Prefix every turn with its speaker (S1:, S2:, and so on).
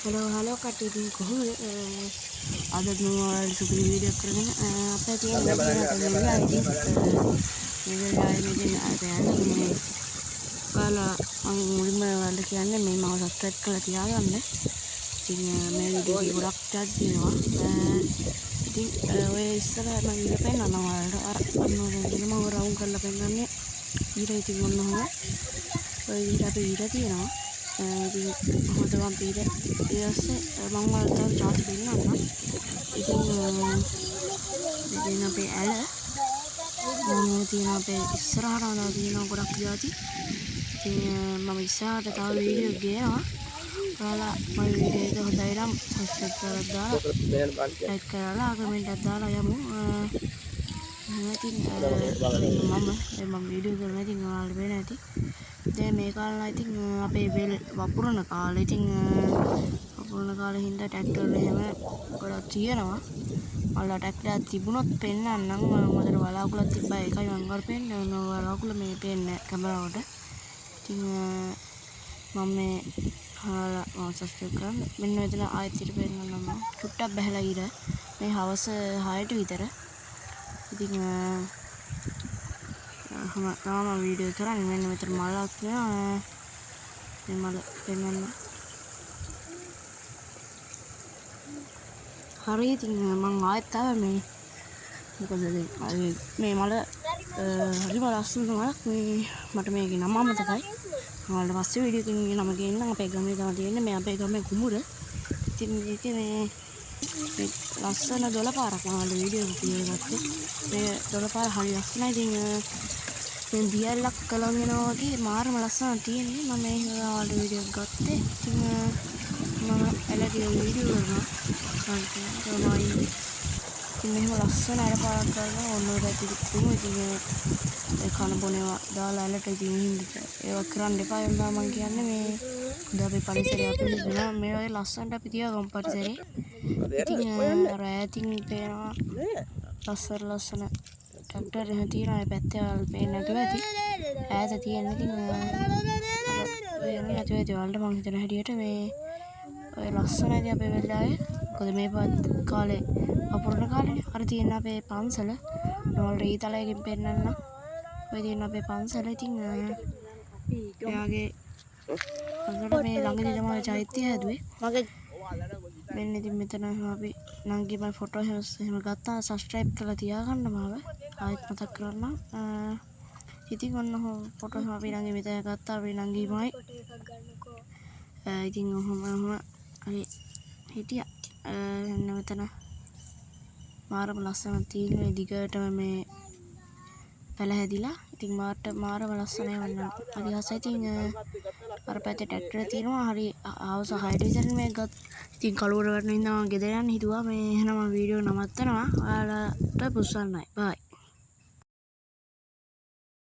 S1: Hello කට්ටිය කොහොමද අද මම සුපිරි වීඩියෝ කරගෙන අපේ තියෙන මෙතන ඉතින් මේ වෙලාවේ මෙතන ආයතන ඔයාලා මම මුලින්ම ඔයාලට කියන්නේ මේ මම සබ්ස්ක්‍රයිබ් කරලා තියාගන්න. ඉතින් මේ වීඩියෝ එක ගොඩක් ටැග් තියෙනවා. ඉතින් ඔය ඉස්සර මම ඉර පෙන්නනවා ඔයාලට අර අන්නෝද මම රවුම් කරලා පෙන්නන්නේ ඊට ඉතින් ඔන්න ඔය ඊට අපි ඊට තියෙනවා. ඉතින් කොහොමද මම ඊට ඊස්සේ මම වලට chance දෙන්නම්. ඉතින් අපේ ඇල මොන තියෙන අපේ ඉස්සරහට යනවා තියෙනවා ගොඩක් જાති. ඉතින් මම ඉස්සරහට තව වීඩියෝ ගේනවා. ඔයාලා මගේ වීඩියෝ එක හොඳයි නම් සබ්ස්ක්‍රයිබ් කරලා දාලා ලයික් කරලා කමෙන්ට් එකක් දාලා යමු. ඉතින් මම වීඩියෝ කරලා ඉතින් ඔයාලට වෙන ඇති. දැන් මේ කාලේ ඉතින් අපේ වෙල් වපුරන කාලේ ඉතින් වපුරන කාලේ හින්දා ට්‍රැක්ටර් එහෙම ගොඩක් තියෙනවා. මල්ලා ට්‍රැක්ටර් තිබුණොත් පෙන්නන්නම්. මොකද වලාකුළක් තිබ්බා ඒකයි මම කර පෙන්නන්නේ. වලාකුළ මේ පෙන්නේ කැමරාවට. ඉතින් මම මේ හාලා සබ්ස්ක්‍රයිබ් කරන්න. මෙන්න මෙතන ආයෙත් ඉර පෙන්නන්නම්. චුට්ටක් බහලා ඉර මේ හවස 6ට විතර. ඉතින් තාම වීඩියෝ කරන්නේ මෙන්න මෙතන මලක් වෙනවා. මේ මල පෙන්නන්න. හරි ඉතින් මම ආයෙත් ආවා මේ මොකද මේ මල හරිම ලස්සන මලක්. මේ මට මේකේ නම අමතකයි. මම පස්සේ වීඩියෝ එකකින් නම ගේන්නම්. අපේ ගමේ තමයි තියෙන්නේ. මේ අපේ ගමේ කුඹුර. ඉතින් මේකේ මේ ලස්සන දොළ පාරක් මම වීඩියෝ එකක් ගත්තේ. මේ දොළ පාර හරි ලස්සනයි. ඉතින් දැන් දියල්ලක් කලන් වෙනවා වගේ මාරම ලස්සන තියෙන්නේ. මම මේ ඔයාලට වීඩියෝ එකක් ගත්තේ. ඉතින් මම එළකිය වීඩියෝ කරනවා. ඉතින් මෙහෙම ලස්සන අර පාරක් කරනවා. ඔන්න ඔය පැත්තේ තුමු. ඉතින් ඒ කන බොනවා දාලා එළට ඉතින් ඒක කරන්න එපා යනවා මම කියන්නේ. මේ හොඳ අපේ පරිසරය අපේ දුනා මේ වගේ ලස්සනට අපි තියාගමු පරිසරේ. ඉතින් රෑතින් පේනවා ලස්සන ට්‍රැක්ටර් එහෙම තියෙනවා. ඒ පැත්තේ වල පේන්නේ නැතුව ඇති. ඈත තියෙන ඉතින් වෙන්නේ නැතුව ඇති. වලට මම හිතන හැටියට මේ ඔය ලස්සනයි අපේ වෙලාවේ. මොකද මේ කාලේ අපුරන කාලේ අර තියෙන අපේ පන්සල නෝල් රීතලයකින් පෙන්නන්න. ඔය තියෙන අපේ පන්සල ඉතින් එයාගේ අඟට මේ ළඟදී තමයි චෛත්‍යය හැදුවේ. මගේ මෙන්න ඉතින් මෙතන අපි නංගිගේ මම ෆොටෝ එහෙම ගත්තා. සබ්ස්ක්‍රයිබ් කරලා තියාගන්න මාව. ආයෙත් මතක් කරන්න. ඉතින් ඔන්න ෆොටෝ එහෙම අපි නංගි මෙතන ගත්තා. අපි නංගිමයි. ඉතින් ඔහොම හරි හිටියා. එන්න මෙතන මාරම ලස්සන තියෙන දිගටම මේ පැල හැදිලා. ඉතින් මාරම ලස්සනයි වන්න. හරි හසයි. ඉතින් අර පැත්තේ ට්‍රැක්ටර් තියෙනවා. හරි හවස 6ට විතර මේ ගත්. ඉතින් කලුවර වටන හින්දා මම ගෙදර යන්න හිතුවා. මේ එහෙනම් මම වීඩියෝ නවත්තනවා. ඔයාලට පුස්සන්නයි. බයි.